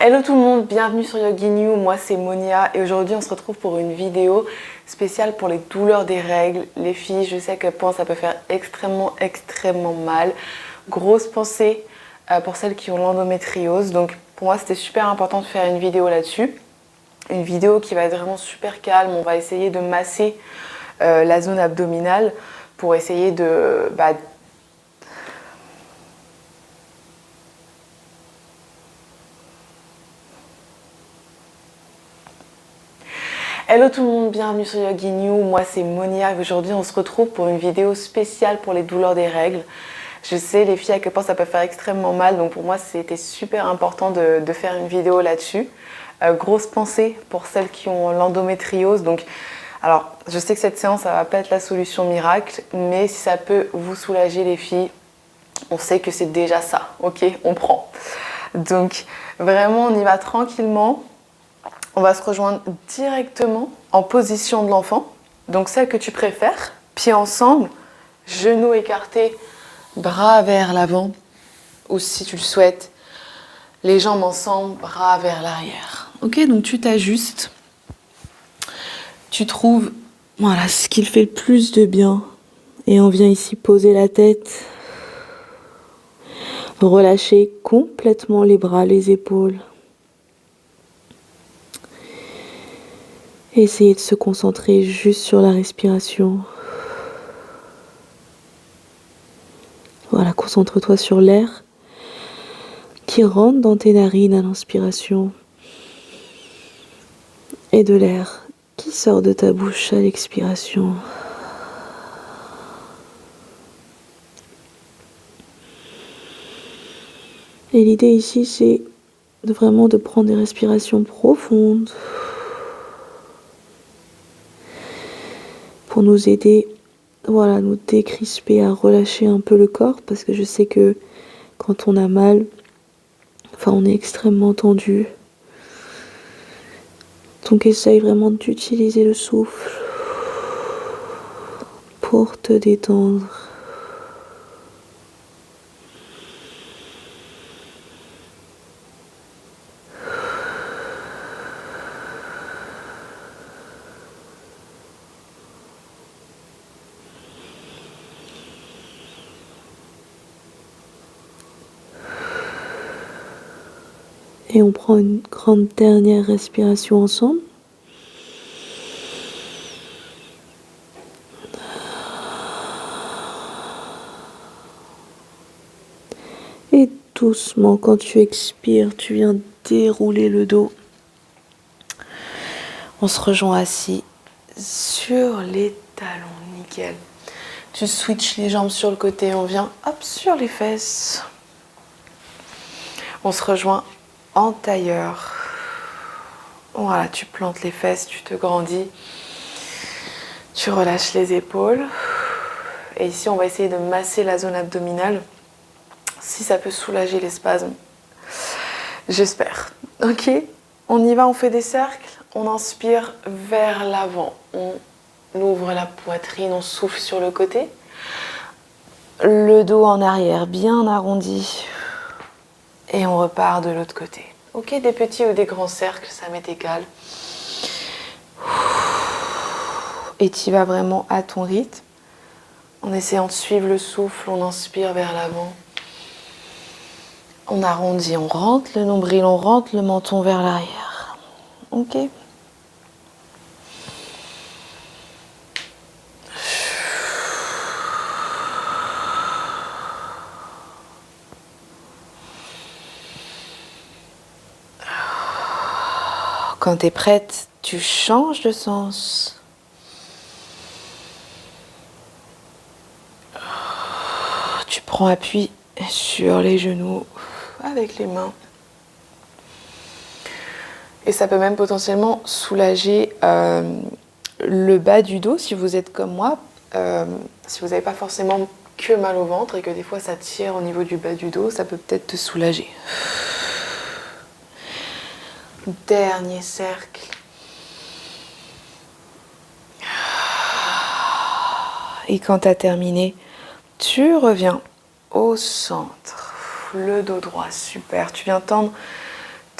Hello tout le monde, bienvenue sur Yogi New, moi c'est Monia et aujourd'hui on se retrouve pour une vidéo spéciale pour les douleurs des règles. Les filles, je sais à quel point ça peut faire extrêmement mal. Grosse pensée pour celles qui ont l'endométriose, donc pour moi c'était super important de faire une vidéo là-dessus. Une vidéo qui va être vraiment super calme, on va essayer de masser la zone abdominale pour essayer de... Hello tout le monde, bienvenue sur Yogi New, moi c'est Monia et aujourd'hui on se retrouve pour une vidéo spéciale pour les douleurs des règles. Je sais les filles à quel point ça peut faire extrêmement mal, donc pour moi c'était super important de faire une vidéo là-dessus. Grosse pensée pour celles qui ont l'endométriose. Donc, alors je sais que cette séance ça va pas être la solution miracle, mais si ça peut vous soulager les filles, on sait que c'est déjà ça, ok, on prend. Donc vraiment on y va tranquillement. On va se rejoindre directement en position de l'enfant, donc celle que tu préfères, pieds ensemble, genoux écartés, bras vers l'avant, ou si tu le souhaites, les jambes ensemble, bras vers l'arrière. Ok, donc tu t'ajustes, tu trouves voilà, ce qui fait le plus de bien, et on vient ici poser la tête, relâcher complètement les bras, les épaules. Essayez de se concentrer juste sur la respiration. Voilà, concentre-toi sur l'air qui rentre dans tes narines à l'inspiration et de l'air qui sort de ta bouche à l'expiration. Et l'idée ici, c'est vraiment de prendre des respirations profondes pour nous aider, voilà, à nous décrisper, à relâcher un peu le corps, parce que je sais que quand on a mal, enfin on est extrêmement tendu. Donc essaye vraiment d'utiliser le souffle pour te détendre. Et on prend une grande dernière respiration ensemble. Et doucement, quand tu expires, tu viens dérouler le dos. On se rejoint assis sur les talons, nickel. Tu switches les jambes sur le côté, on vient hop sur les fesses. On se rejoint en tailleur. Voilà, tu plantes les fesses, tu te grandis. Tu relâches les épaules. Et ici, on va essayer de masser la zone abdominale. Si ça peut soulager les spasmes. J'espère. Ok, on y va, on fait des cercles. On inspire vers l'avant. On ouvre la poitrine, on souffle sur le côté. Le dos en arrière, bien arrondi. Et on repart de l'autre côté. Ok, des petits ou des grands cercles, ça m'est égal. Et tu vas vraiment à ton rythme. En essayant de suivre le souffle, on inspire vers l'avant. On arrondit, on rentre le nombril, on rentre le menton vers l'arrière. Ok. Quand tu es prête, tu changes de sens. Tu prends appui sur les genoux avec les mains. Et ça peut même potentiellement soulager le bas du dos si vous êtes comme moi. Si vous n'avez pas forcément que mal au ventre et que des fois ça tire au niveau du bas du dos, ça peut peut-être te soulager. Dernier cercle. Et quand tu as terminé, tu reviens au centre. Le dos droit, super. Tu viens tendre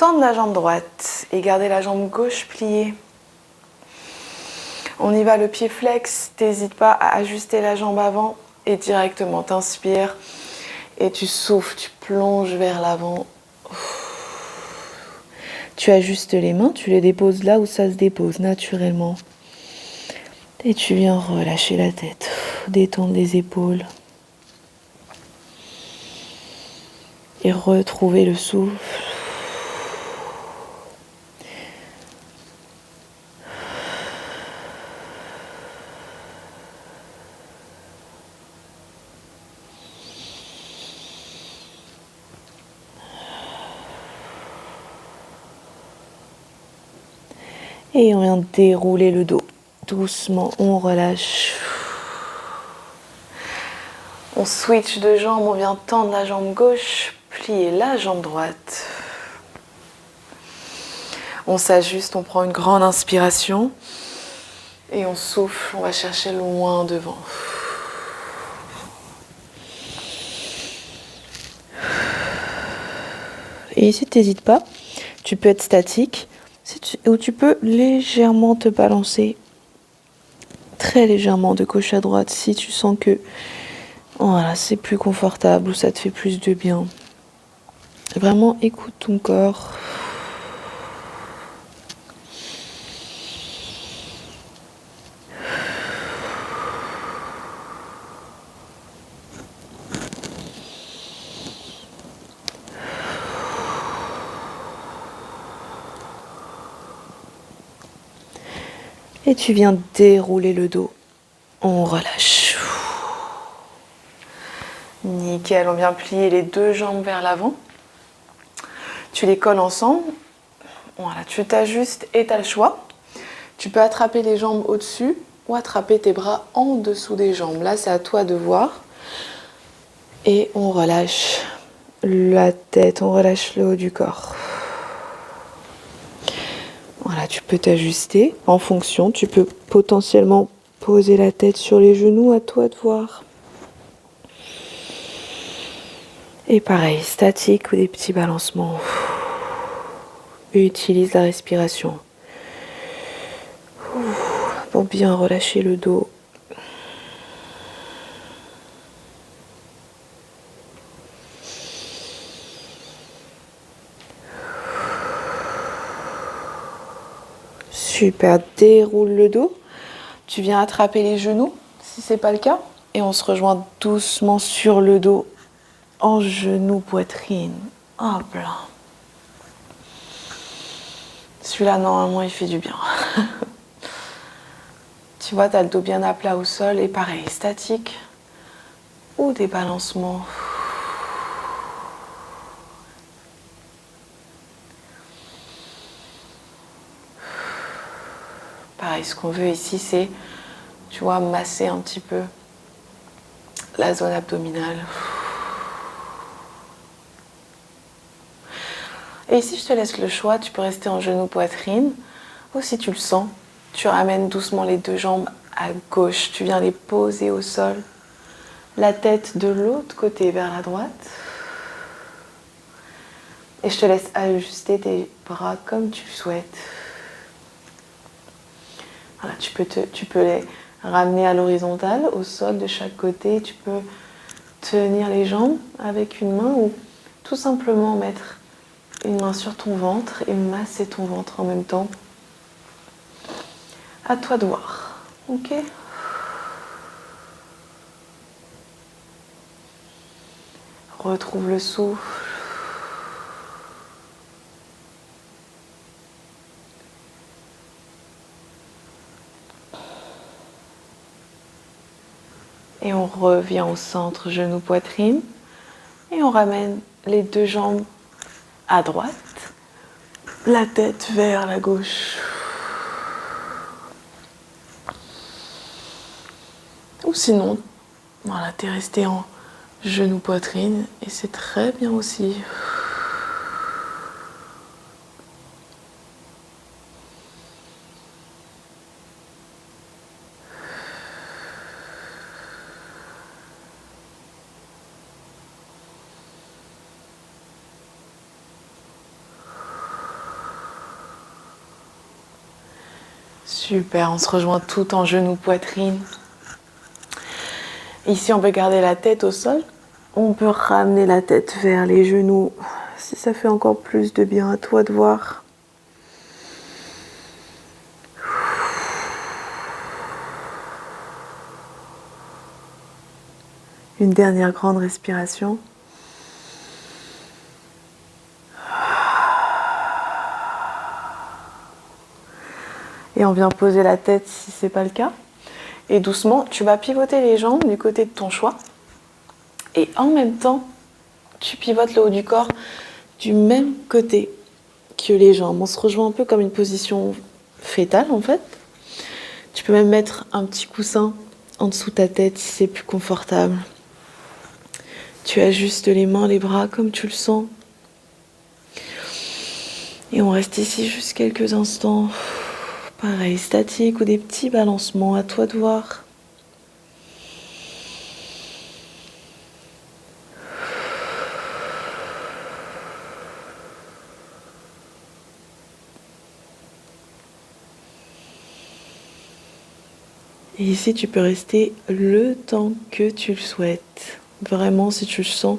tendre la jambe droite et garder la jambe gauche pliée. On y va, le pied flex, t'hésites pas à ajuster la jambe avant et directement t'inspires et tu souffles, tu plonges vers l'avant. Tu ajustes les mains, tu les déposes là où ça se dépose naturellement. Et tu viens relâcher la tête, détendre les épaules. Et retrouver le souffle. Et on vient dérouler le dos. Doucement, on relâche. On switch de jambe, on vient tendre la jambe gauche, plier la jambe droite. On s'ajuste, on prend une grande inspiration et on souffle, on va chercher loin devant. Et ici, t'hésites pas, tu peux être statique ou tu peux légèrement te balancer, très légèrement de gauche à droite si tu sens que voilà, c'est plus confortable ou ça te fait plus de bien. Vraiment, écoute ton corps. Et tu viens dérouler le dos. On relâche. Nickel, on vient plier les deux jambes vers l'avant. Tu les colles ensemble. Voilà, tu t'ajustes et tu as le choix. Tu peux attraper les jambes au-dessus ou attraper tes bras en dessous des jambes. Là, c'est à toi de voir. Et on relâche la tête, on relâche le haut du corps. Voilà, tu peux t'ajuster en fonction. Tu peux potentiellement poser la tête sur les genoux, à toi de voir. Et pareil, statique ou des petits balancements. Utilise la respiration pour bien relâcher le dos. Super, déroule le dos. Tu viens attraper les genoux, si ce n'est pas le cas. Et on se rejoint doucement sur le dos, en genou, poitrine. Hop là. Celui-là, normalement, il fait du bien. Tu vois, tu as le dos bien à plat au sol. Et pareil, statique ou des balancements. Pareil, ce qu'on veut ici, c'est, tu vois, masser un petit peu la zone abdominale. Et ici, je te laisse le choix. Tu peux rester en genou poitrine. Ou si tu le sens, tu ramènes doucement les deux jambes à gauche. Tu viens les poser au sol. La tête de l'autre côté vers la droite. Et je te laisse ajuster tes bras comme tu le souhaites. Voilà, tu peux les ramener à l'horizontale, au sol de chaque côté. Tu peux tenir les jambes avec une main ou tout simplement mettre une main sur ton ventre et masser ton ventre en même temps. À toi de voir. Ok ? Retrouve le souffle. Et on revient au centre, genou, poitrine. Et on ramène les deux jambes à droite. La tête vers la gauche. Ou sinon, voilà, t'es resté en genou, poitrine. Et c'est très bien aussi. Super, on se rejoint tout en genou, poitrine. Ici, on peut garder la tête au sol. On peut ramener la tête vers les genoux. Si ça fait encore plus de bien, à toi de voir. Une dernière grande respiration. Et on vient poser la tête si ce n'est pas le cas. Et doucement, tu vas pivoter les jambes du côté de ton choix. Et en même temps, tu pivotes le haut du corps du même côté que les jambes. On se rejoint un peu comme une position fétale en fait. Tu peux même mettre un petit coussin en dessous de ta tête si c'est plus confortable. Tu ajustes les mains, les bras comme tu le sens. Et on reste ici juste quelques instants. Pareil, statique ou des petits balancements, à toi de voir. Et ici, tu peux rester le temps que tu le souhaites. Vraiment, si tu le sens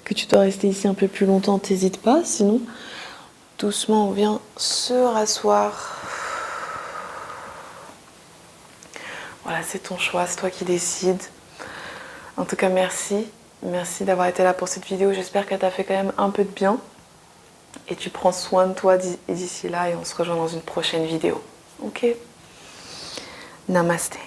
que tu dois rester ici un peu plus longtemps, t'hésites pas. Sinon, doucement, on vient se rasseoir. Voilà, c'est ton choix, c'est toi qui décides. En tout cas, merci. Merci d'avoir été là pour cette vidéo. J'espère qu'elle t'a fait quand même un peu de bien. Et tu prends soin de toi d'ici là et on se rejoint dans une prochaine vidéo. Ok? Namasté.